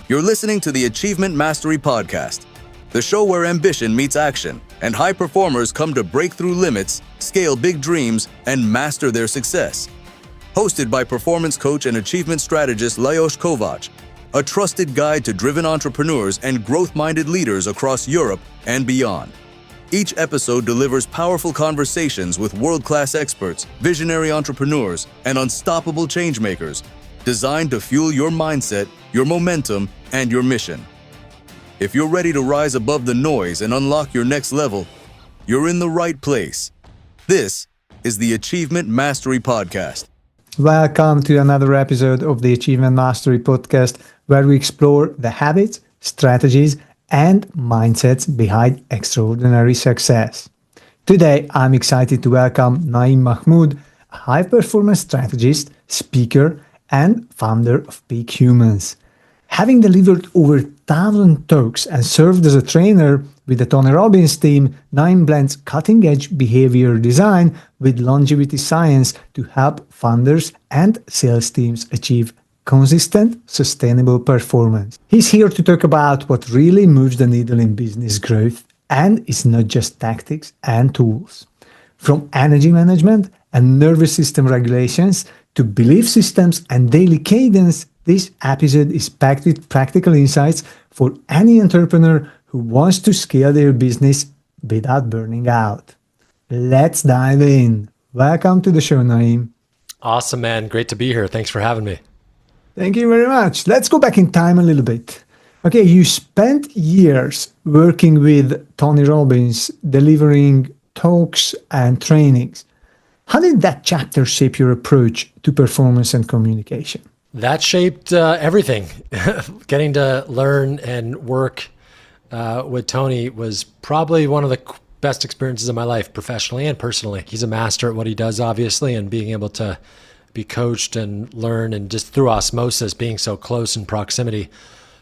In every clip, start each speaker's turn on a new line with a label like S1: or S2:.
S1: You're listening to the Achievement Mastery Podcast, the show where ambition meets action and high performers come to break through limits, scale big dreams, and master their success. Hosted by performance coach and achievement strategist Lajos Kovacs, a trusted guide to driven entrepreneurs and growth-minded leaders across Europe and beyond. Each episode delivers powerful conversations with world-class experts, visionary entrepreneurs, and unstoppable changemakers, designed to fuel your mindset, your momentum, and your mission. If you're ready to rise above the noise and unlock your next level, you're in the right place. This is the Achievement Mastery Podcast.
S2: Welcome to another episode of the Achievement Mastery Podcast, where we explore the habits, strategies, and mindsets behind extraordinary success. Today, I'm excited to welcome Naeem Mahmood, a high-performance strategist, speaker, and founder of Peak Humans. Having delivered over 1,000 talks and served as a trainer with the Tony Robbins team, Naeem blends cutting-edge behavior design with longevity science to help founders and sales teams achieve consistent, sustainable performance. He's here to talk about what really moves the needle in business growth, and it's not just tactics and tools. From energy management and nervous system regulations to belief systems and daily cadence, this episode is packed with practical insights for any entrepreneur who wants to scale their business without burning out. Let's dive in. Welcome to the show, Naeem.
S3: Awesome, man. Great to be here. Thanks for having me.
S2: Thank you very much. Let's go back in time a little bit. Okay, you spent years working with Tony Robbins, delivering talks and trainings. How did that chapter shape your approach to performance and communication?
S3: That shaped everything. Getting to learn and work with Tony was probably one of the best experiences of my life, professionally and personally. He's a master at what he does, obviously, and being able to be coached and learn, and just through osmosis, being so close in proximity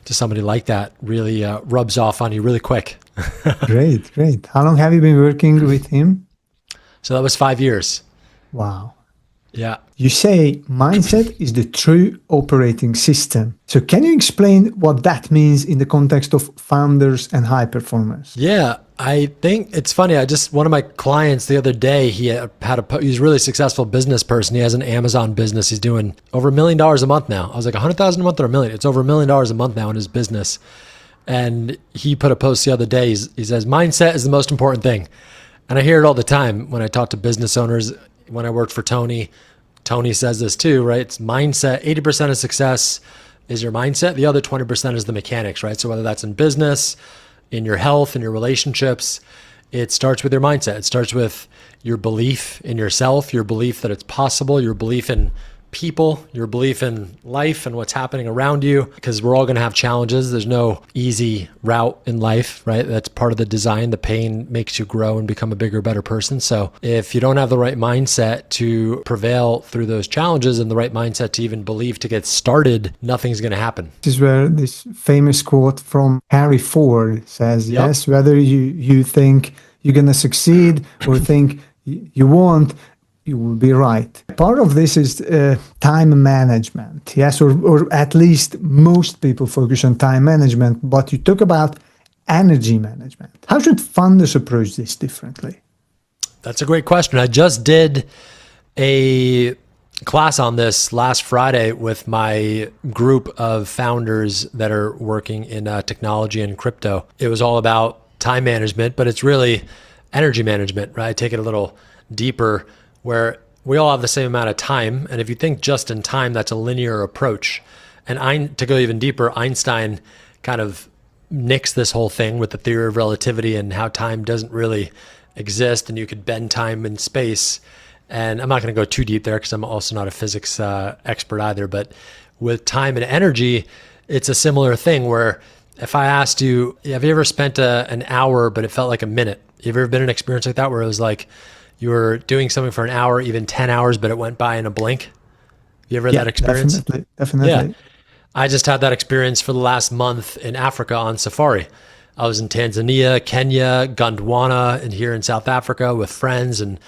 S3: to somebody like that really rubs off on you really quick.
S2: Great. How long have you been working with him?
S3: So that was 5 years.
S2: Wow.
S3: Yeah.
S2: You say mindset is the true operating system. So can you explain what that means in the context of founders and high performers?
S3: Yeah, I think it's funny. One of my clients the other day, he's a really successful business person. He has an Amazon business. He's doing over $1 million a month now. I was like, 100,000 a month or $1 million? It's over $1 million a month now in his business. And he put a post the other day. He says, mindset is the most important thing. And I hear it all the time when I talk to business owners. When I worked for Tony says this too, right? It's mindset. 80% of success is your mindset. The other 20% is the mechanics, right? So whether that's in business, in your health, in your relationships, it starts with your mindset. It starts with your belief in yourself, your belief that it's possible, your belief in people, your belief in life and what's happening around you, because we're all going to have challenges. There's no easy route in life, right? That's part of the design. The pain makes you grow and become a bigger, better person. So if you don't have the right mindset to prevail through those challenges and the right mindset to even believe to get started, nothing's going to happen.
S2: This is where this famous quote from Harry Ford says,
S3: Yep.
S2: Yes, whether you think you're going to succeed or think you won't, you will be right. Part of this is time management, yes, or at least most people focus on time management, but you talk about energy management. How should funders approach this differently?
S3: That's a great question. I just did a class on this last Friday with my group of founders that are working in technology and crypto. It was all about time management, but it's really energy management, right? I take it a little deeper, where we all have the same amount of time. And if you think just in time, that's a linear approach. And to go even deeper, Einstein kind of nixed this whole thing with the theory of relativity and how time doesn't really exist, and you could bend time and space. And I'm not going to go too deep there because I'm also not a physics expert either. But with time and energy, it's a similar thing where if I asked you, have you ever spent an hour, but it felt like a minute? Have you ever been in an experience like that where it was like, you were doing something for an hour, even 10 hours, but it went by in a blink? You ever had that experience?
S2: Definitely.
S3: Yeah. I just had that experience for the last month in Africa on safari. I was in Tanzania, Kenya, Gondwana, and here in South Africa with friends and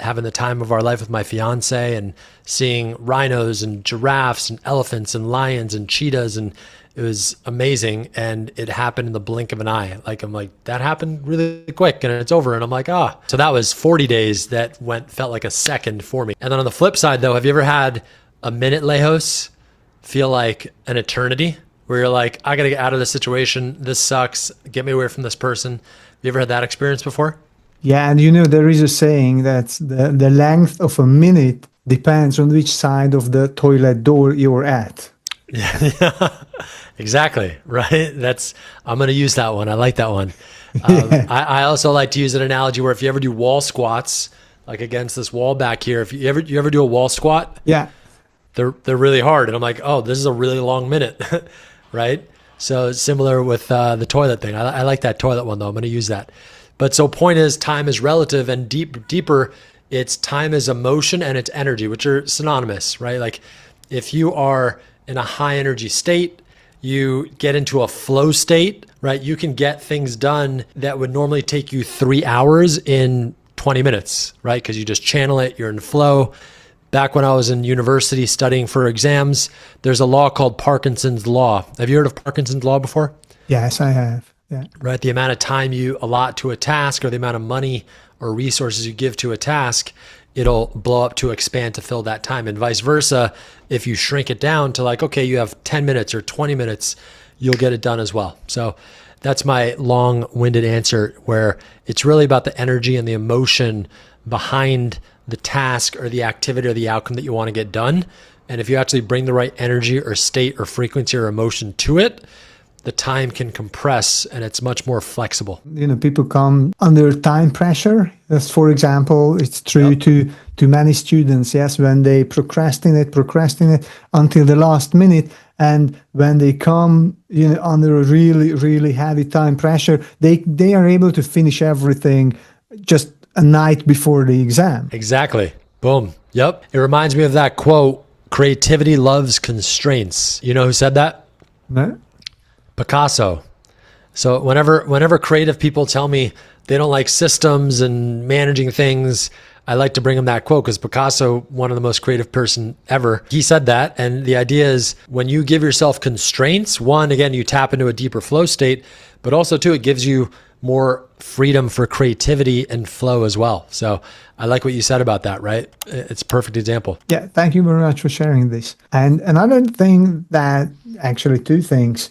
S3: having the time of our life with my fiance and seeing rhinos and giraffes and elephants and lions and cheetahs. And It was amazing. And it happened in the blink of an eye. Like, I'm like, that happened really quick and it's over. And I'm like, so that was 40 days that felt like a second for me. And then on the flip side though, have you ever had a minute, Lejos, feel like an eternity where you're like, I got to get out of this situation. This sucks. Get me away from this person. Have you ever had that experience before?
S2: Yeah, and there is a saying that the length of a minute depends on which side of the toilet door you're at.
S3: Yeah, exactly. Right. I'm going to use that one. I like that one.
S2: Yeah.
S3: I also like to use an analogy where if you ever do wall squats, like against this wall back here, if you ever do a wall squat,
S2: Yeah.
S3: they're really hard. And I'm like, this is a really long minute. Right. So similar with the toilet thing. I like that toilet one though. I'm going to use that. But so point is, time is relative, and deeper, it's time is emotion and it's energy, which are synonymous, right? Like if you are in a high energy state, you get into a flow state, right? You can get things done that would normally take you 3 hours in 20 minutes, right? Because you just channel it, you're in flow. Back when I was in university studying for exams, there's a law called Parkinson's Law. Have you heard of Parkinson's Law before?
S2: Yes, I have. Yeah.
S3: Right? The amount of time you allot to a task or the amount of money or resources you give to a task, it'll blow up to expand to fill that time. And vice versa, if you shrink it down to like, okay, you have 10 minutes or 20 minutes, you'll get it done as well. So that's my long-winded answer, where it's really about the energy and the emotion behind the task or the activity or the outcome that you want to get done. And if you actually bring the right energy or state or frequency or emotion to it, the time can compress and it's much more flexible.
S2: People come under time pressure. As for example, it's true to many students, yes, when they procrastinate until the last minute. And when they come under a really, really heavy time pressure, they are able to finish everything just a night before the exam.
S3: Exactly. Boom. Yep. It reminds me of that quote, creativity loves constraints. You know who said that?
S2: No?
S3: Picasso. So whenever creative people tell me they don't like systems and managing things, I like to bring them that quote because Picasso, one of the most creative person ever, he said that. And the idea is when you give yourself constraints, one, again, you tap into a deeper flow state, but also two, it gives you more freedom for creativity and flow as well. So I like what you said about that, right? It's a perfect example.
S2: Yeah, thank you very much for sharing this. And another thing actually two things,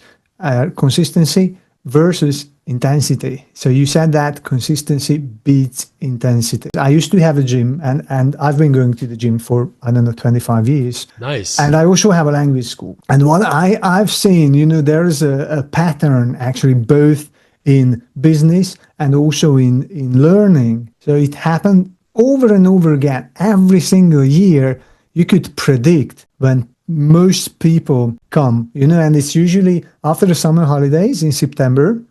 S2: consistency versus intensity. So you said that consistency beats intensity. I used to have a gym and I've been going to the gym for, 25 years.
S3: Nice.
S2: And I also have a language school. And what I've seen, there is a pattern actually both in business and also in learning. So it happened over and over again. Every single year, you could predict when most people come, and it's usually after the summer holidays in September.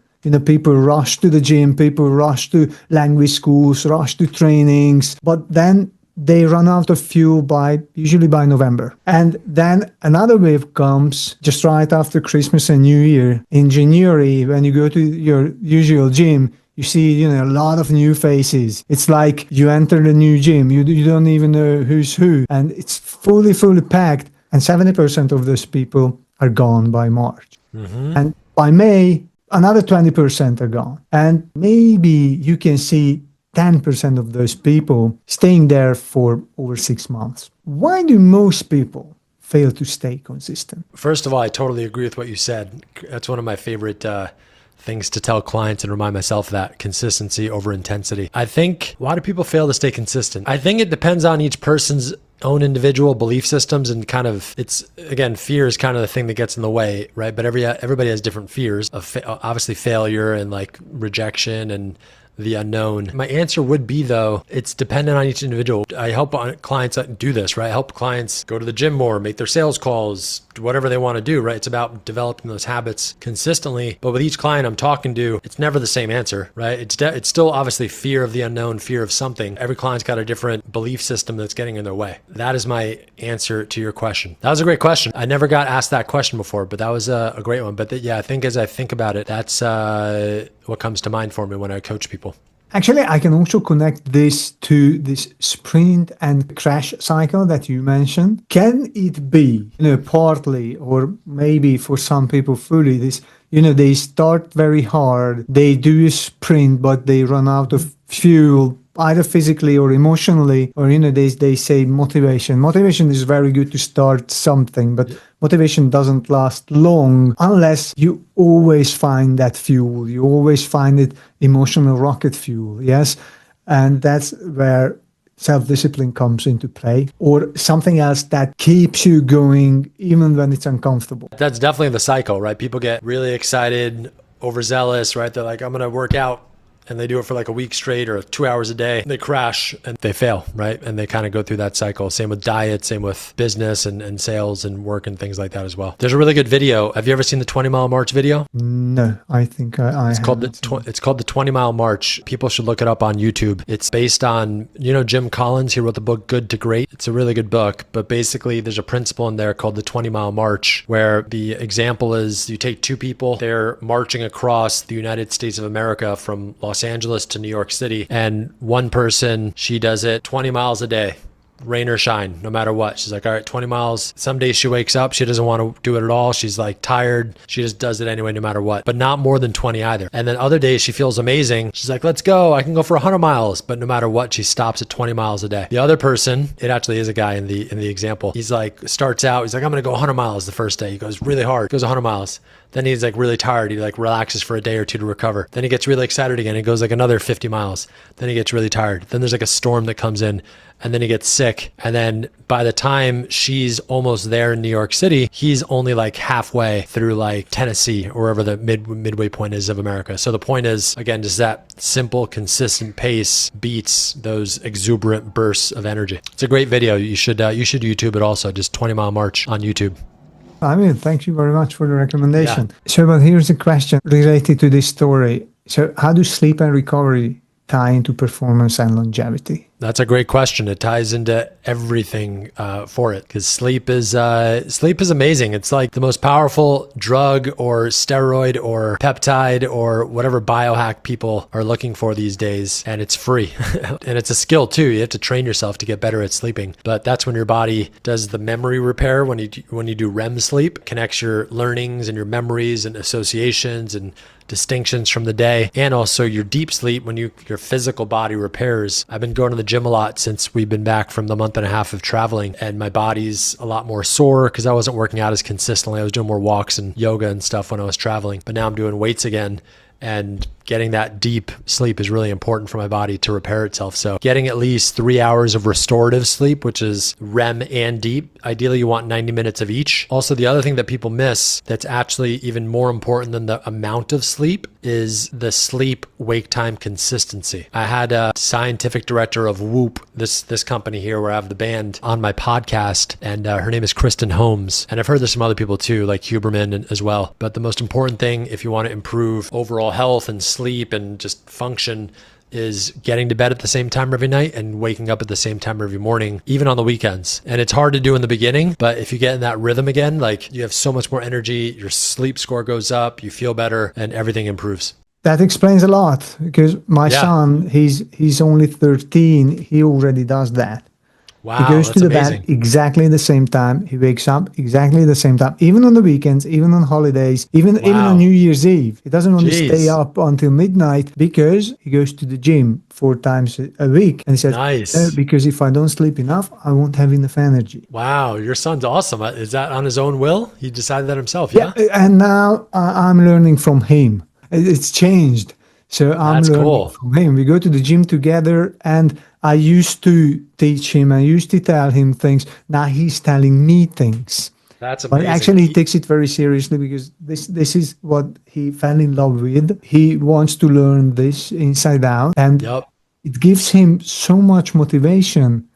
S2: People rush to the gym, people rush to language schools, rush to trainings, but then they run out of fuel usually by November. And then another wave comes just right after Christmas and New Year. In January, when you go to your usual gym, you see, a lot of new faces. It's like you enter the new gym, you don't even know who's who, and it's fully packed. And 70% of those people are gone by March. Mm-hmm. And by May, another 20% are gone. And maybe you can see 10% of those people staying there for over 6 months. Why do most people fail to stay consistent?
S3: First of all, I totally agree with what you said. That's one of my favorite things to tell clients and remind myself that consistency over intensity. I think, why do people fail to stay consistent? I think it depends on each person's own individual belief systems and kind of, it's, again, fear is kind of the thing that gets in the way, right? But everybody has different fears of obviously failure and like rejection and the unknown. My answer would be, though, it's dependent on each individual. I help clients do this, right? I help clients go to the gym more, make their sales calls, whatever they want to do, right? It's about developing those habits consistently. But with each client I'm talking to, it's never the same answer, right? It's still obviously fear of the unknown, fear of something. Every client's got a different belief system that's getting in their way. That is my answer to your question. That was a great question. I never got asked that question before, but that was a great one. But yeah, I think as I think about it, that's what comes to mind for me when I coach people.
S2: Actually, I can also connect this to this sprint and crash cycle that you mentioned. Can it be, partly or maybe for some people fully, this, they start very hard, they do a sprint, but they run out of fuel, either physically or emotionally, or, they say motivation. Motivation is very good to start something, but motivation doesn't last long unless you always find that fuel. You always find it emotional rocket fuel, yes? And that's where self-discipline comes into play, or something else that keeps you going even when it's uncomfortable.
S3: That's definitely the cycle, right? People get really excited, overzealous, right? They're like, I'm going to work out. And they do it for like a week straight or 2 hours a day. They crash and they fail, right? And they kind of go through that cycle. Same with diet, same with business and sales and work and things like that as well. There's a really good video. Have you ever seen the 20-mile march video?
S2: No, I think I
S3: It's called the 20-mile march. People should look it up on YouTube. It's based on, Jim Collins. He wrote the book Good to Great. It's a really good book, but basically there's a principle in there called the 20-mile march, where the example is you take two people, they're marching across the United States of America from Los Angeles to New York City. And one person, she does it 20 miles a day, rain or shine, no matter what. She's like, all right, 20 miles. Some days she wakes up, she doesn't want to do it at all. She's like tired. She just does it anyway, no matter what, but not more than 20 either. And then other days she feels amazing. She's like, let's go. I can go for 100 miles, but no matter what, she stops at 20 miles a day. The other person, it actually is a guy in the example. He's like, starts out, he's like, I'm going to go 100 miles the first day. He goes really hard, goes 100 miles. Then he's like really tired. He like relaxes for a day or two to recover. Then he gets really excited again. He goes like another 50 miles. Then he gets really tired. Then there's like a storm that comes in and then he gets sick. And then by the time she's almost there in New York City, he's only like halfway through like Tennessee or wherever the midway point is of America. So the point is, again, just that simple, consistent pace beats those exuberant bursts of energy. It's a great video. You should YouTube it also. Just 20-mile march on YouTube.
S2: I mean, thank you very much for the recommendation. Yeah. So, but here's a question related to this story. So, how do sleep and recovery tie into performance and longevity?
S3: That's a great question. It ties into everything for it, because sleep is amazing. It's like the most powerful drug or steroid or peptide or whatever biohack people are looking for these days, and it's free. And it's a skill too. You have to train yourself to get better at sleeping. But that's when your body does the memory repair. When you do REM sleep, connects your learnings and your memories and associations and distinctions from the day, and also your deep sleep when your physical body repairs. I've been going to the gym a lot since we've been back from the month and a half of traveling, and my body's a lot more sore because I wasn't working out as consistently. I was doing more walks and yoga and stuff when I was traveling, but now I'm doing weights again. And getting that deep sleep is really important for my body to repair itself. So getting at least 3 hours of restorative sleep, which is REM and deep. Ideally, you want 90 minutes of each. Also, the other thing that people miss that's actually even more important than the amount of sleep is the sleep wake time consistency. I had a scientific director of Whoop, this company here where I have the band, on my podcast, and her name is Kristen Holmes. And I've heard this from other people too, like Huberman as well. But the most important thing, if you want to improve overall health and sleep and just function, is getting to bed at the same time every night and waking up at the same time every morning, even on the weekends. And it's hard to do in the beginning, but if you get in that rhythm again, like you have so much more energy, your sleep score goes up, you feel better, and everything improves.
S2: That explains a lot, because my son, he's only 13. He already does that.
S3: Wow,
S2: he goes to the bed exactly the same time. He wakes up exactly the same time, even on the weekends, even on holidays, even on New Year's Eve. He doesn't want to stay up until midnight because he goes to the gym 4 times a week. And he says, because if I don't sleep enough, I won't have enough energy.
S3: Wow, your son's awesome. Is that on his own will? He decided that himself, yeah?
S2: And now I'm learning from him. It's changed. So I'm learning from him. We go to the gym together, and I used to teach him, I used to tell him things. Now he's telling me things.
S3: That's amazing.
S2: But actually he takes it very seriously, because this is what he fell in love with. He wants to learn this inside out, and it gives him so much motivation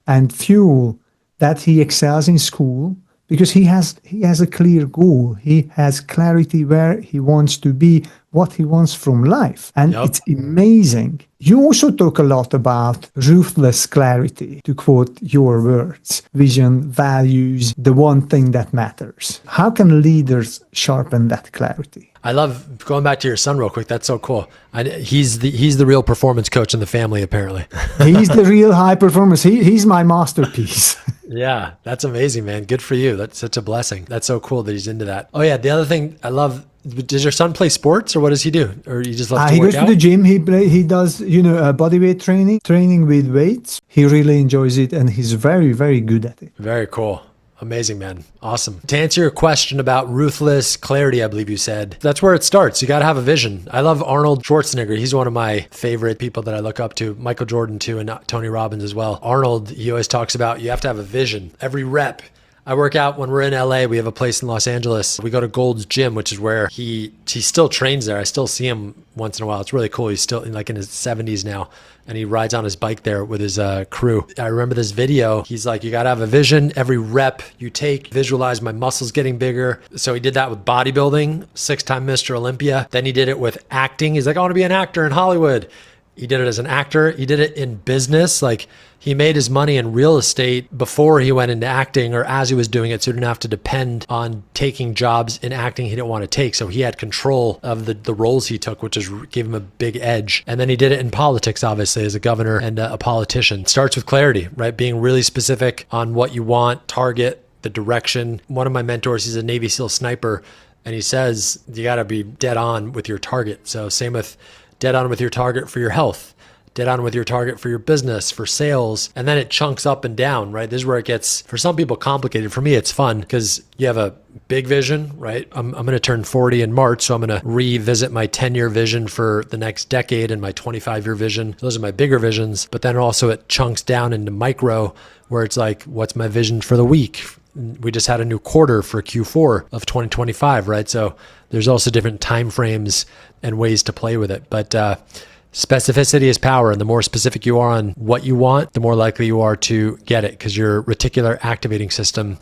S2: and fuel that he excels in school. because he has a clear goal. He has clarity where he wants to be, what he wants from life. And it's amazing. You also talk a lot about ruthless clarity, to quote your words, vision, values, the one thing that matters. How can leaders sharpen that clarity?
S3: I love going back to your son real quick. That's so cool. He's the real performance coach in the family, apparently.
S2: He's the real high performance. He's my masterpiece.
S3: Yeah, that's amazing, man. Good for you. That's such a blessing. That's so cool that he's into that. Oh yeah, the other thing I love, does your son play sports or what does he do? Or you just love to
S2: he
S3: work
S2: goes
S3: out?
S2: to the gym. He does, body weight training with weights. He really enjoys it and he's very, very good at it.
S3: Very cool. Amazing, man. Awesome. To answer your question about ruthless clarity, I believe you said, that's where it starts. You got to have a vision. I love Arnold Schwarzenegger. He's one of my favorite people that I look up to. Michael Jordan too, and Tony Robbins as well. Arnold, he always talks about you have to have a vision. Every rep. I work out when we're in LA. We have a place in Los Angeles. We go to Gold's Gym, which is where he still trains there. I still see him once in a while. It's really cool. He's still like in his 70s now, and he rides on his bike there with his crew. I remember this video. He's like, you got to have a vision. Every rep you take, visualize my muscles getting bigger. So he did that with bodybuilding, 6-time Mr. Olympia. Then he did it with acting. He's like, I want to be an actor in Hollywood. He did it as an actor. He did it in business. Like he made his money in real estate before he went into acting or as he was doing it. So he didn't have to depend on taking jobs in acting he didn't want to take. So he had control of the roles he took, which gave him a big edge. And then he did it in politics, obviously, as a governor and a politician. Starts with clarity, right? Being really specific on what you want, target, the direction. One of my mentors, he's a Navy SEAL sniper, and he says, you got to be dead on with your target. So same with dead on with your target for your health, dead on with your target for your business, for sales. And then it chunks up and down, right? This is where it gets, for some people, complicated. For me, it's fun because you have a big vision, right? I'm going to turn 40 in March. So I'm going to revisit my 10-year vision for the next decade and my 25-year vision. Those are my bigger visions. But then also it chunks down into micro where it's like, what's my vision for the week? We just had a new quarter for Q4 of 2025, right? So there's also different time frames and ways to play with it. But specificity is power. And the more specific you are on what you want, the more likely you are to get it, because your reticular activating system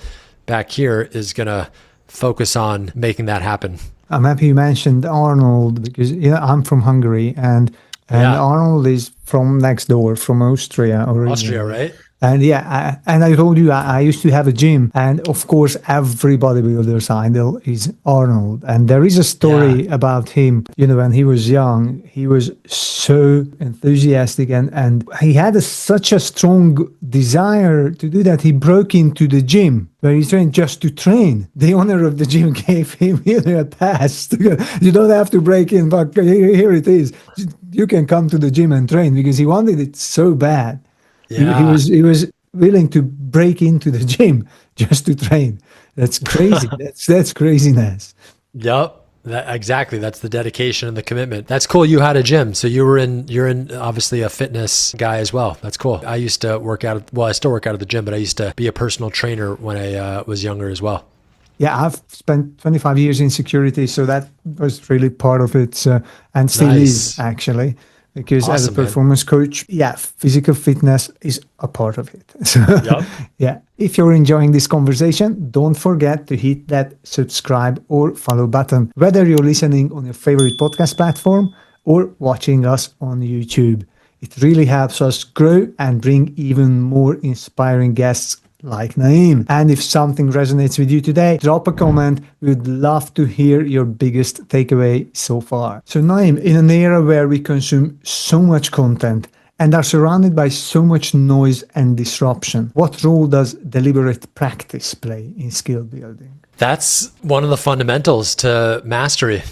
S3: back here is going to focus on making that happen.
S2: I'm happy you mentioned Arnold because I'm from Hungary and Arnold is from next door, from Austria originally.
S3: Austria, right?
S2: And I told you I used to have a gym, and of course every bodybuilder's idol is Arnold. And there is a story about him. When he was young, he was so enthusiastic, and he had such a strong desire to do that. He broke into the gym where he trained just to train. The owner of the gym gave him a pass. You don't have to break in, but here it is. You can come to the gym and train, because he wanted it so bad. Yeah. He was willing to break into the gym just to train. That's crazy. that's craziness.
S3: Yep. Exactly. That's the dedication and the commitment. That's cool. You had a gym. So you're in obviously a fitness guy as well. That's cool. I used to work out. I still work out at the gym, but I used to be a personal trainer when I was younger as well.
S2: Yeah, I've spent 25 years in security. So that was really part of it, and still is actually. Because as a performance coach, physical fitness is a part of it. So, if you're enjoying this conversation, don't forget to hit that subscribe or follow button, whether you're listening on your favorite podcast platform or watching us on YouTube. It really helps us grow and bring even more inspiring guests like Naeem. And if something resonates with you today, drop a comment. We'd love to hear your biggest takeaway so far. So Naeem, in an era where we consume so much content and are surrounded by so much noise and disruption, what role does deliberate practice play in skill building? That's
S3: one of the fundamentals to mastery.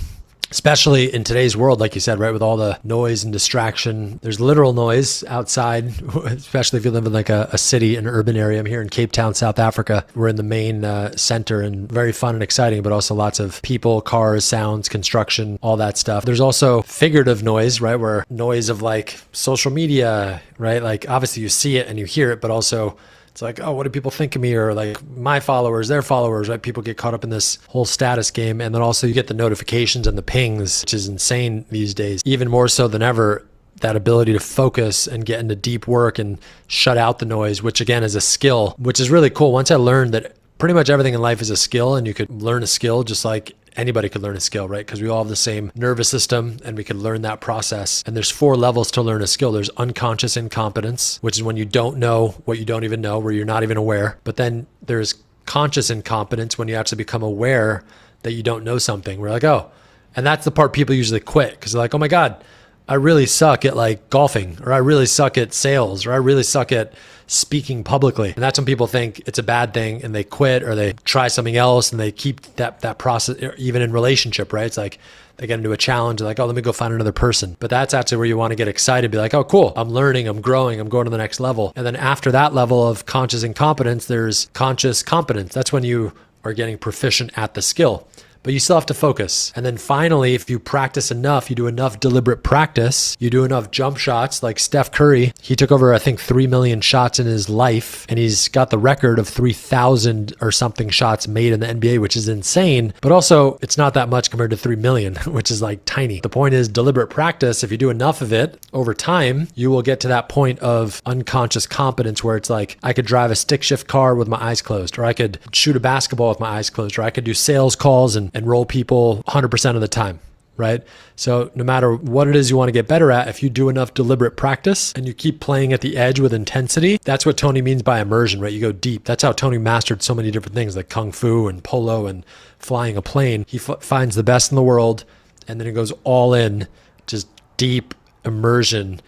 S3: Especially in today's world, like you said, right, with all the noise and distraction. There's literal noise outside, especially if you live in like a city, an urban area. I'm here in Cape Town, South Africa. We're in the main center, and very fun and exciting, but also lots of people, cars, sounds, construction, all that stuff. There's also figurative noise, right, where noise of like social media, right? Like obviously you see it and you hear it, but also it's like, oh, what do people think of me? Or like my followers, their followers, right? People get caught up in this whole status game. And then also you get the notifications and the pings, which is insane these days. Even more so than ever, that ability to focus and get into deep work and shut out the noise, which again is a skill, which is really cool. Once I learned that pretty much everything in life is a skill, and you could learn a skill just like anybody could learn a skill, right? Because we all have the same nervous system and we could learn that process. And there's 4 levels to learn a skill. There's unconscious incompetence, which is when you don't know what you don't even know, where you're not even aware. But then there's conscious incompetence, when you actually become aware that you don't know something. We're like, oh, and that's the part people usually quit, because they're like, oh my God, I really suck at like golfing, or I really suck at sales, or I really suck at speaking publicly. And that's when people think it's a bad thing and they quit, or they try something else and they keep that process, even in relationship, right? It's like they get into a challenge, they're like, oh, let me go find another person. But that's actually where you want to get excited, be like, oh, cool, I'm learning, I'm growing, I'm going to the next level. And then after that level of conscious incompetence, there's conscious competence. That's when you are getting proficient at the skill. But you still have to focus. And then finally, if you practice enough, you do enough deliberate practice, you do enough jump shots, like Steph Curry, he took over, I think, 3 million shots in his life, and he's got the record of 3,000 or something shots made in the NBA, which is insane. But also, it's not that much compared to 3 million, which is like tiny. The point is deliberate practice. If you do enough of it over time, you will get to that point of unconscious competence where it's like, I could drive a stick shift car with my eyes closed, or I could shoot a basketball with my eyes closed, or I could do sales calls and enroll people 100% of the time, right? So no matter what it is you want to get better at, if you do enough deliberate practice and you keep playing at the edge with intensity, that's what Tony means by immersion, right? You go deep. That's how Tony mastered so many different things like Kung Fu and polo and flying a plane. He finds the best in the world, and then he goes all in, just deep immersion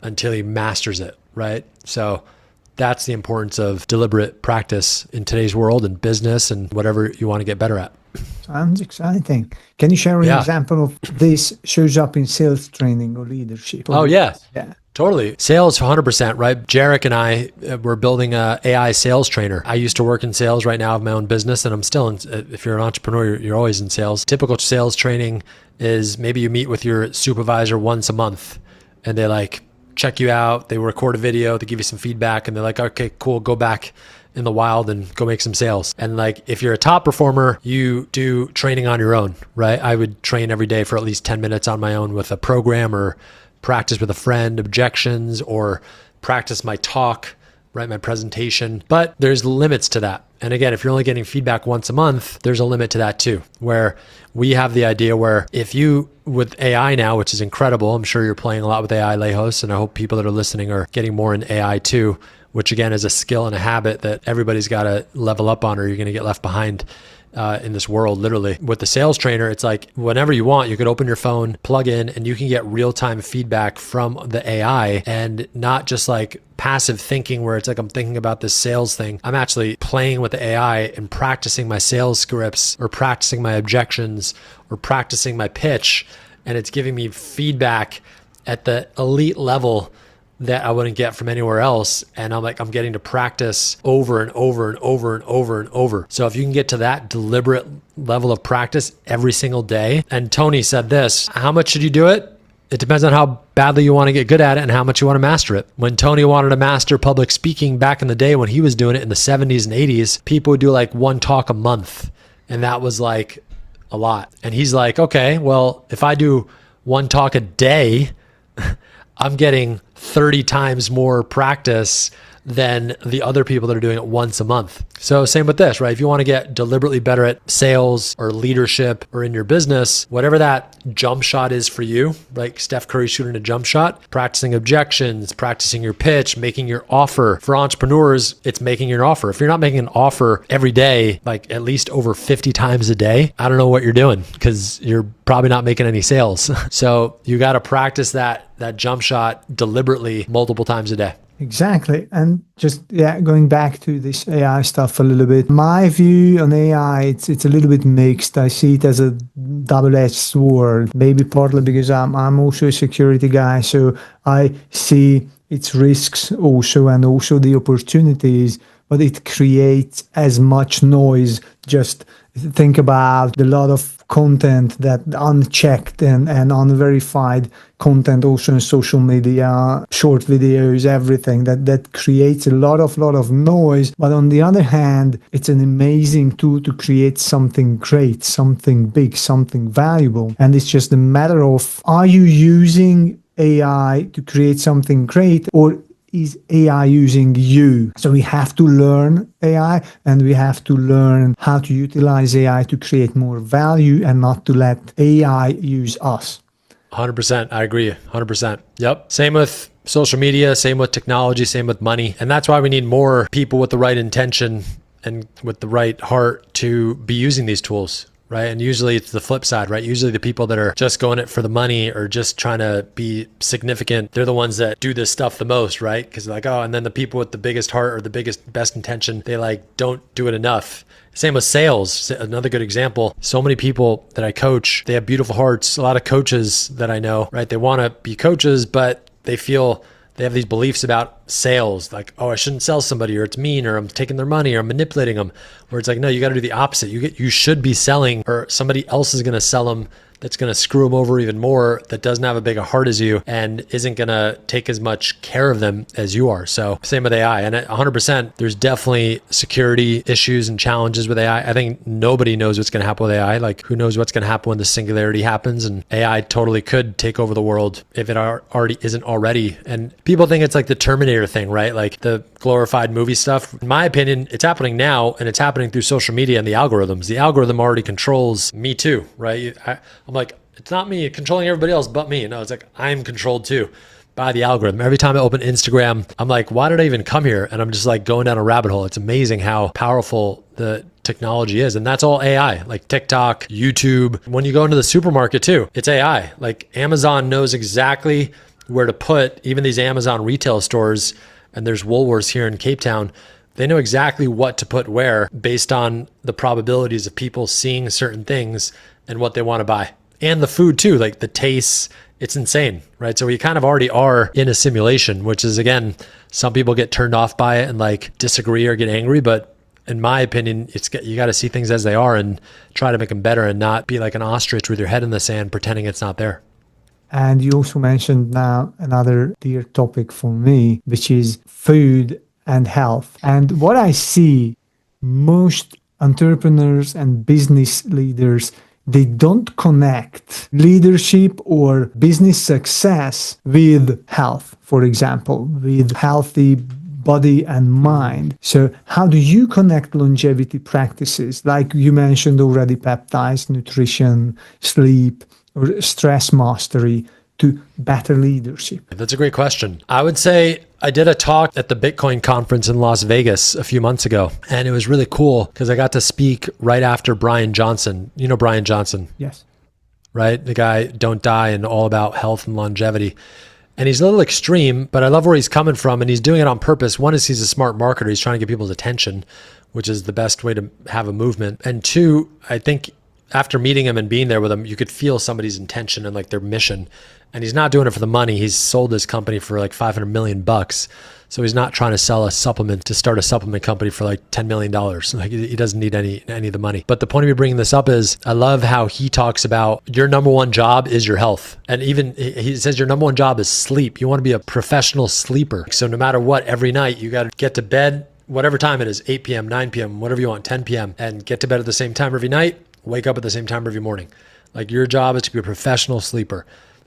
S3: until he masters it, right? So that's the importance of deliberate practice in today's world and business and whatever you want to get better at.
S2: Sounds exciting. Can you share an example of this shows up in sales training or leadership?
S3: Oh, yeah.
S2: Yeah.
S3: Totally. Sales 100%, right? Jarek and I were building a AI sales trainer. I used to work in sales. Right now I have my own business, and I'm still in, if you're an entrepreneur, you're always in sales. Typical sales training is maybe you meet with your supervisor once a month and they like check you out. They record a video, they give you some feedback, and they're like, okay, cool, go back in the wild and go make some sales. And like, if you're a top performer, you do training on your own, right? I would train every day for at least 10 minutes on my own with a program, or practice with a friend, objections, or practice my talk, right? My presentation. But there's limits to that. And again, if you're only getting feedback once a month, there's a limit to that too, where we have the idea where if you, with AI now, which is incredible, I'm sure you're playing a lot with AI, Lejos, and I hope people that are listening are getting more in AI too, which again is a skill and a habit that everybody's got to level up on, or you're going to get left behind in this world, literally. With the sales trainer, it's like whenever you want, you could open your phone, plug in, and you can get real-time feedback from the AI, and not just like passive thinking where it's like, I'm thinking about this sales thing. I'm actually playing with the AI and practicing my sales scripts, or practicing my objections, or practicing my pitch. And it's giving me feedback at the elite level that I wouldn't get from anywhere else. And I'm like, I'm getting to practice over and over and over and over and over. So if you can get to that deliberate level of practice every single day, and Tony said this, how much should you do it? It depends on how badly you want to get good at it and how much you want to master it. When Tony wanted to master public speaking back in the day, when he was doing it in the 70s and 80s, people would do like one talk a month. And that was like a lot. And he's like, okay, well, if I do one talk a day, I'm getting 30 times more practice than the other people that are doing it once a month. So same with this, right? If you want to get deliberately better at sales or leadership or in your business, whatever that jump shot is for you, like Steph Curry shooting a jump shot, practicing objections, practicing your pitch, making your offer. For entrepreneurs, it's making your offer. If you're not making an offer every day, like at least over 50 times a day, I don't know what you're doing, because you're probably not making any sales. So you got to practice that jump shot deliberately multiple times a day.
S2: Exactly. And just, going back to this AI stuff a little bit, my view on AI, it's a little bit mixed. I see it as a double-edged sword, maybe partly because I'm also a security guy. So I see its risks also, and also the opportunities, but it creates as much noise. Just think about a lot of content that unchecked and unverified content also in social media, short videos, everything that creates a lot of noise. But on the other hand, it's an amazing tool to create something great, something big, something valuable. And it's just a matter of, are you using AI to create something great, or is AI using you? So we have to learn AI, and we have to learn how to utilize AI to create more value and not to let AI use us.
S3: 100%. I agree. 100%. Yep. Same with social media, same with technology, same with money. And that's why we need more people with the right intention and with the right heart to be using these tools, right? And usually it's the flip side, right? Usually the people that are just going it for the money or just trying to be significant, they're the ones that do this stuff the most, right? Because like, oh, and then the people with the biggest heart or the best intention, they like don't do it enough. Same with sales. Another good example. So many people that I coach, they have beautiful hearts. A lot of coaches that I know, right? They want to be coaches, but they feel they have these beliefs about sales, like, oh, I shouldn't sell somebody, or it's mean, or I'm taking their money, or I'm manipulating them. Where it's like, no, you got to do the opposite. You should be selling, or somebody else is going to sell them that's going to screw them over even more, that doesn't have a big a heart as you and isn't going to take as much care of them as you are. So same with AI. And at 100%, there's definitely security issues and challenges with AI. I think nobody knows what's going to happen with AI. Like, who knows what's going to happen when the singularity happens, and AI totally could take over the world if it already isn't already. And people think it's like the Terminator thing, right? Like the glorified movie stuff. In my opinion, it's happening now, and it's happening through social media and the algorithms. The algorithm already controls me too, right? I'm like, it's not me controlling everybody else but me. No, it's like I'm controlled too by the algorithm. Every time I open Instagram, I'm like, why did I even come here? And I'm just like going down a rabbit hole. It's amazing how powerful the technology is. And that's all AI, like TikTok, YouTube. When you go into the supermarket too, it's AI. Like Amazon knows exactly where to put even these Amazon retail stores. And there's Woolworths here in Cape Town. They know exactly what to put where based on the probabilities of people seeing certain things and what they want to buy. And the food too, like the tastes, it's insane, right? So we kind of already are in a simulation, which is, again, some people get turned off by it and like disagree or get angry. But in my opinion, you got to see things as they are and try to make them better and not be like an ostrich with your head in the sand pretending it's not there.
S2: And you also mentioned now another dear topic for me, which is food and health. And what I see, most entrepreneurs and business leaders, they don't connect leadership or business success with health, for example, with healthy body and mind. So how do you connect longevity practices, like you mentioned already, peptides, nutrition, sleep, or stress mastery, to better leadership?
S3: That's a great question. I would say I did a talk at the Bitcoin conference in Las Vegas a few months ago, and it was really cool because I got to speak right after Brian Johnson. You know Brian Johnson?
S2: Yes.
S3: Right? The guy, Don't Die, and all about health and longevity. And he's a little extreme, but I love where he's coming from, and he's doing it on purpose. One is he's a smart marketer. He's trying to get people's attention, which is the best way to have a movement. And two, I think after meeting him and being there with him, you could feel somebody's intention and like their mission. And he's not doing it for the money. He's sold his company for like $500 million. So he's not trying to sell a supplement to start a supplement company for like $10 million. Like he doesn't need any of the money. But the point of me bringing this up is I love how he talks about your number one job is your health. And even he says your number one job is sleep. You want to be a professional sleeper. So no matter what, every night you got to get to bed, whatever time it is, 8 p.m., 9 p.m., whatever you want, 10 p.m., and get to bed at the same time every night, wake up at the same time every morning. Like your job is to be a professional sleeper.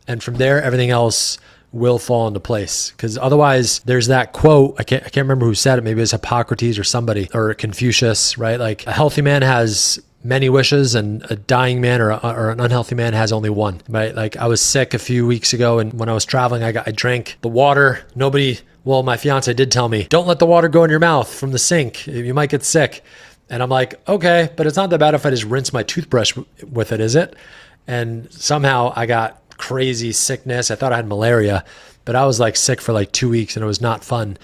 S3: And from there, everything else will fall into place. Because otherwise, there's that quote, I can't remember who said it, maybe it's Hippocrates or somebody, or Confucius, right? Like a healthy man has many wishes and a dying man or an unhealthy man has only one, right? Like I was sick a few weeks ago, and when I was traveling, I drank the water. My fiance did tell me, don't let the water go in your mouth from the sink. You might get sick. And I'm like, okay, but it's not that bad if I just rinse my toothbrush with it, is it? And somehow I got crazy sickness. I thought I had malaria, but I was like sick for like 2 weeks and it was not fun.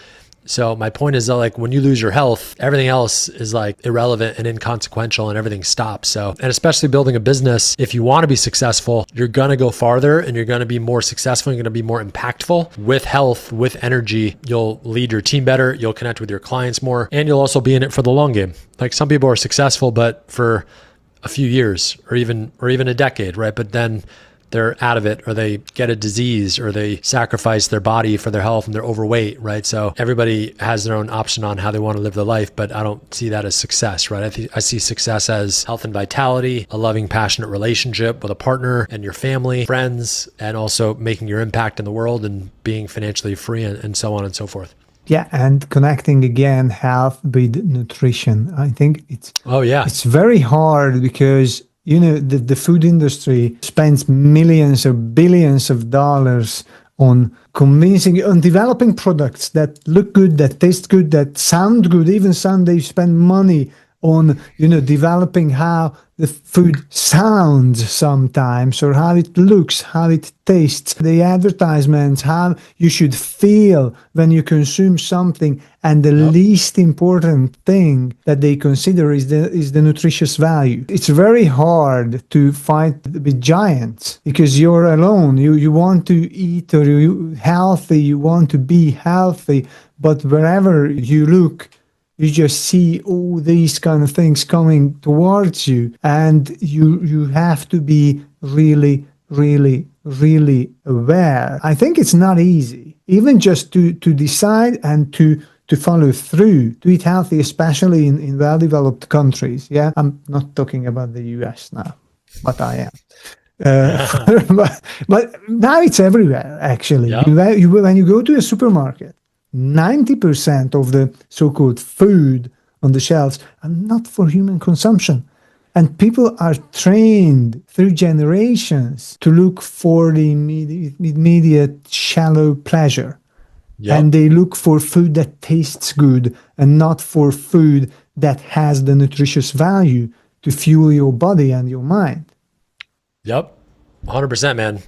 S3: So my point is that like when you lose your health, everything else is like irrelevant and inconsequential and everything stops. So, and especially building a business, if you want to be successful, you're going to go farther and you're going to be more successful. You're going to be more impactful with health, with energy. You'll lead your team better. You'll connect with your clients more, and you'll also be in it for the long game. Like some people are successful, but for a few years or even a decade, right? But then they're out of it, or they get a disease, or they sacrifice their body for their health and they're overweight, right? So everybody has their own option on how they want to live their life, but I don't see that as success, right? I see success as health and vitality, a loving, passionate relationship with a partner and your family, friends, and also making your impact in the world and being financially free and so on and so forth.
S2: Yeah, and connecting again health with nutrition. I think it's very hard because the food industry spends millions or billions of dollars on developing products that look good, that taste good, that sound good. Even some they spend money on developing how the food sounds sometimes, or how it looks, how it tastes, the advertisements, how you should feel when you consume something. And the least important thing that they consider is the nutritious value. It's very hard to fight with giants because you're alone. You want to eat or you healthy, you want to be healthy, but wherever you look, you just see all these kind of things coming towards you, and you have to be really, really, really aware. I think it's not easy, even just to decide and to follow through, to eat healthy, especially in well-developed countries. Yeah, I'm not talking about the US now, but I am. But now it's everywhere, actually.
S3: Yeah.
S2: When you go to a supermarket, 90% of the so-called food on the shelves are not for human consumption. And people are trained through generations to look for the immediate shallow pleasure. Yep. And they look for food that tastes good and not for food that has the nutritious value to fuel your body and your mind.
S3: Yep, 100%, man.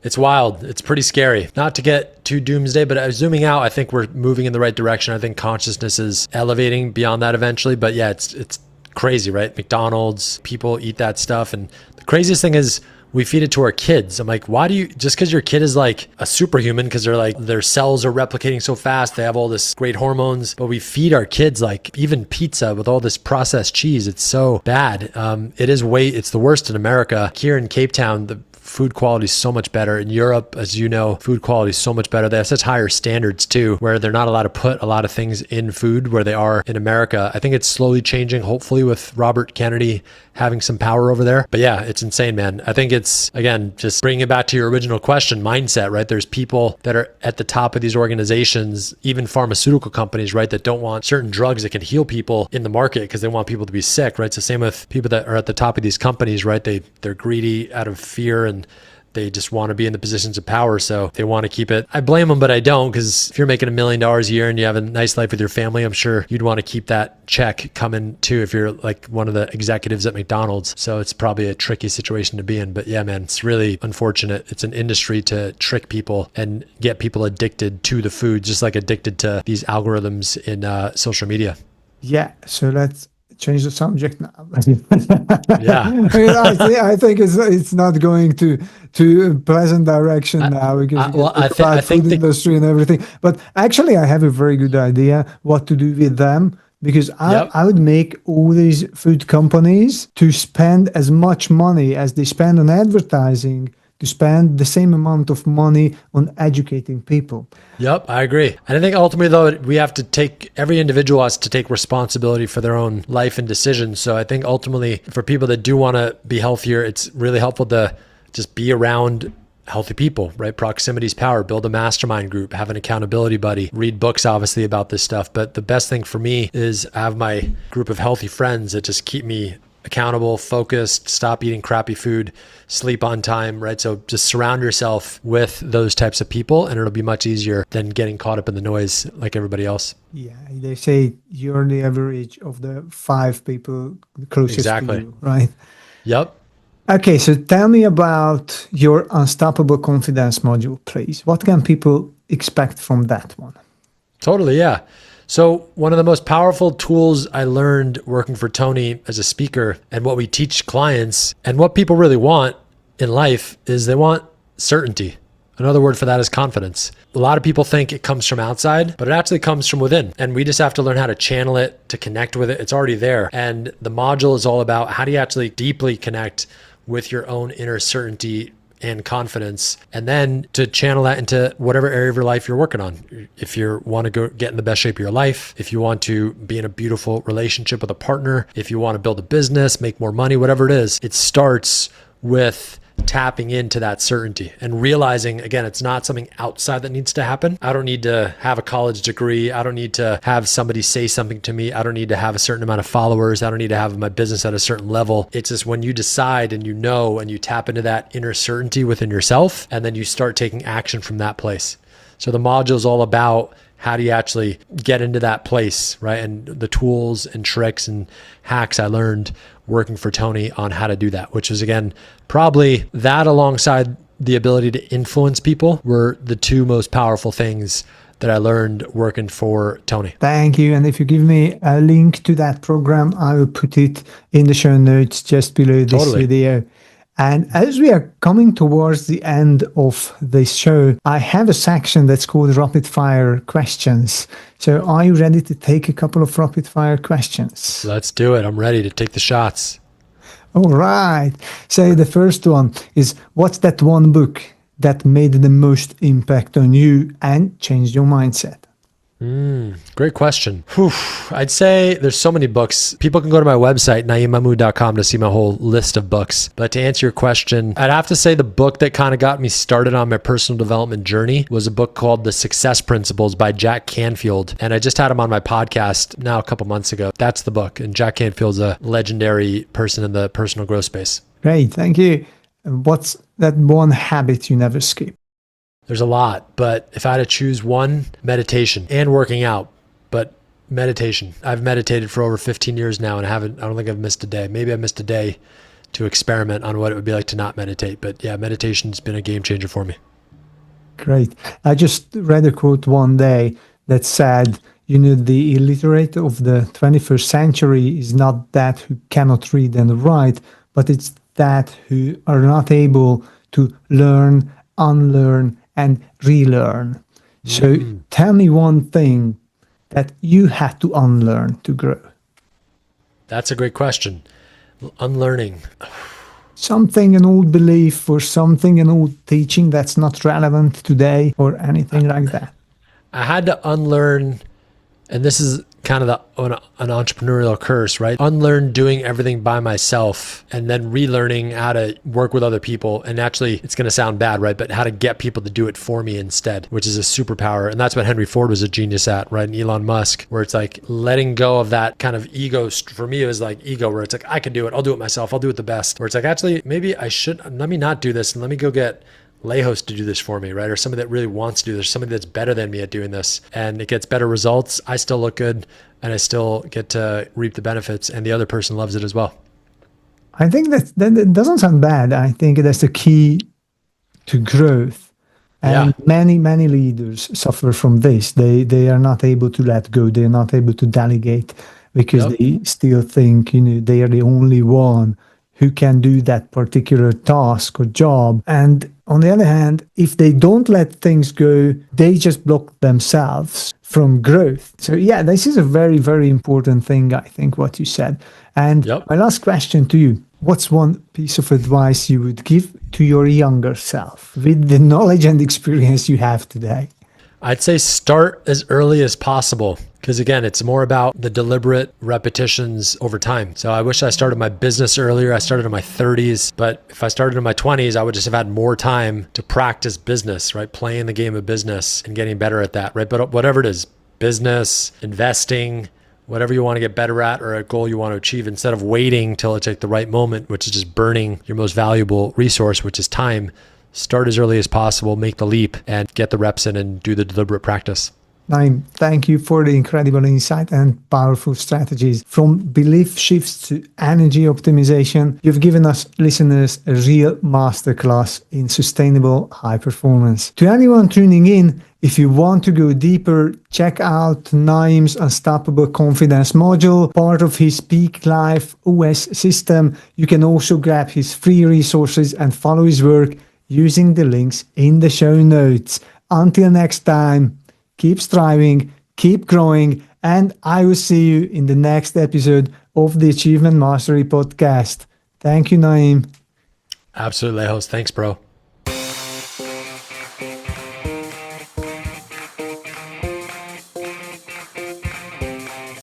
S3: It's wild. It's pretty scary. Not to get too doomsday, but zooming out, I think we're moving in the right direction. I think consciousness is elevating beyond that eventually. But yeah, it's crazy, right? McDonald's, people eat that stuff. And the craziest thing is we feed it to our kids. I'm like, why do you, just because your kid is like a superhuman, because they're like, their cells are replicating so fast, they have all this great hormones, but we feed our kids like even pizza with all this processed cheese. It's so bad. It's the worst in America. Here in Cape Town, the food quality is so much better. In Europe, as you know, food quality is so much better. They have such higher standards too, where they're not allowed to put a lot of things in food where they are in America. I think it's slowly changing, hopefully with Robert Kennedy having some power over there. But yeah, it's insane, man. I think it's, again, just bringing it back to your original question, mindset, right? There's people that are at the top of these organizations, even pharmaceutical companies, right, that don't want certain drugs that can heal people in the market because they want people to be sick, right? It's the same with people that are at the top of these companies, right? They're greedy out of fear and they just want to be in the positions of power. So they want to keep it. I blame them, but I don't, because if you're making $1 million a year and you have a nice life with your family, I'm sure you'd want to keep that check coming too if you're like one of the executives at McDonald's. So it's probably a tricky situation to be in. But yeah, man, it's really unfortunate. It's an industry to trick people and get people addicted to the food, just like addicted to these algorithms in social media.
S2: Yeah. So let's change the subject now.
S3: Yeah.
S2: I think it's not going to a pleasant direction now because I think the industry and everything. But actually, I have a very good idea what to do with them, because I would make all these food companies to spend as much money as they spend on advertising, to spend the same amount of money on educating people.
S3: Yep, I agree. And I think ultimately, though, every individual has to take responsibility for their own life and decisions. So I think ultimately, for people that do want to be healthier, it's really helpful to just be around healthy people, right? Proximity is power. Build a mastermind group, have an accountability buddy, read books, obviously, about this stuff. But the best thing for me is I have my group of healthy friends that just keep me accountable, focused, stop eating crappy food, sleep on time, right? So just surround yourself with those types of people and it'll be much easier than getting caught up in the noise like everybody else.
S2: Yeah, they say you're the average of the 5 people closest to you, right?
S3: Yep.
S2: Okay, so tell me about your Unstoppable Confidence module, please. What can people expect from that one?
S3: Totally, yeah. So one of the most powerful tools I learned working for Tony as a speaker, and what we teach clients and what people really want in life, is they want certainty. Another word for that is confidence. A lot of people think it comes from outside, but it actually comes from within. And we just have to learn how to channel it, to connect with it. It's already there. And the module is all about how do you actually deeply connect with your own inner certainty and confidence, and then to channel that into whatever area of your life you're working on. If you want to go get in the best shape of your life, if you want to be in a beautiful relationship with a partner, if you want to build a business, make more money, whatever it is, it starts with tapping into that certainty and realizing, again, it's not something outside that needs to happen. I don't need to have a college degree. I don't need to have somebody say something to me. I don't need to have a certain amount of followers. I don't need to have my business at a certain level. It's just when you decide and you know, and you tap into that inner certainty within yourself, and then you start taking action from that place. So the module is all about how do you actually get into that place, right? And the tools and tricks and hacks I learned working for Tony on how to do that, which is, again, probably that alongside the ability to influence people were the two most powerful things that I learned working for Tony.
S2: Thank you. And if you give me a link to that program, I will put it in the show notes just below this video. And as we are coming towards the end of this show, I have a section that's called rapid fire questions. So are you ready to take a couple of rapid fire questions?
S3: Let's do it. I'm ready to take the shots.
S2: All right. So the first one is, what's that one book that made the most impact on you and changed your mindset?
S3: Great question. I'd say there's so many books. People can go to my website, naeemmahmood.com, to see my whole list of books. But to answer your question, I'd have to say the book that kind of got me started on my personal development journey was a book called The Success Principles by Jack Canfield. And I just had him on my podcast now a couple months ago. That's the book. And Jack Canfield's a legendary person in the personal growth space.
S2: Great. Thank you. What's that one habit you never skip?
S3: There's a lot, but if I had to choose one, meditation and working out, but meditation. I've meditated for over 15 years now, and I don't think I've missed a day. Maybe I missed a day to experiment on what it would be like to not meditate. But yeah, meditation's been a game changer for me.
S2: Great. I just read a quote one day that said, the illiterate of the 21st century is not that who cannot read and write, but it's that who are not able to learn, unlearn, and relearn. So tell me one thing that you had to unlearn to grow.
S3: That's a great question. Unlearning.
S2: Something, an old belief or something, an old teaching that's not relevant today or anything like that.
S3: I had to unlearn, and this is kind of an entrepreneurial curse, right? Unlearn doing everything by myself and then relearning how to work with other people. And actually, it's going to sound bad, right? But how to get people to do it for me instead, which is a superpower. And that's what Henry Ford was a genius at, right? And Elon Musk, where it's like letting go of that kind of ego. For me, it was like ego, where it's like, I can do it. I'll do it myself. I'll do it the best. Where it's like, actually, maybe I should, let me not do this and let me go get Lejos to do this for me, right? Or somebody that really wants to do this, somebody that's better than me at doing this, and it gets better results. I still look good and I still get to reap the benefits, and the other person loves it as well.
S2: I think that doesn't sound bad. I think that's the key to growth. And many leaders suffer from this. They are not able to let go. They are not able to delegate because they still think, they are the only one who can do that particular task or job. And on the other hand, if they don't let things go, they just block themselves from growth. So yeah, this is a very, very important thing, I think, what you said. And my last question to you, what's one piece of advice you would give to your younger self with the knowledge and experience you have today?
S3: I'd say start as early as possible, because again, it's more about the deliberate repetitions over time. So I wish I started my business earlier. I started in my 30s, but if I started in my 20s, I would just have had more time to practice business, right? Playing the game of business and getting better at that, right? But whatever it is, business, investing, whatever you want to get better at or a goal you want to achieve, instead of waiting till it's like the right moment, which is just burning your most valuable resource, which is time. Start as early as possible, make the leap, and get the reps in and do the deliberate practice.
S2: Naeem, thank you for the incredible insight and powerful strategies. From belief shifts to energy optimization, you've given us listeners a real masterclass in sustainable high performance. To anyone tuning in, if you want to go deeper, check out Naeem's Unstoppable Confidence module, part of his Peak Life OS system. You can also grab his free resources and follow his work using the links in the show notes. Until next time, keep striving, keep growing, and I will see you in the next episode of the Achievement Mastery Podcast. Thank you, Naeem.
S3: Absolutely, Lejos. Thanks, bro.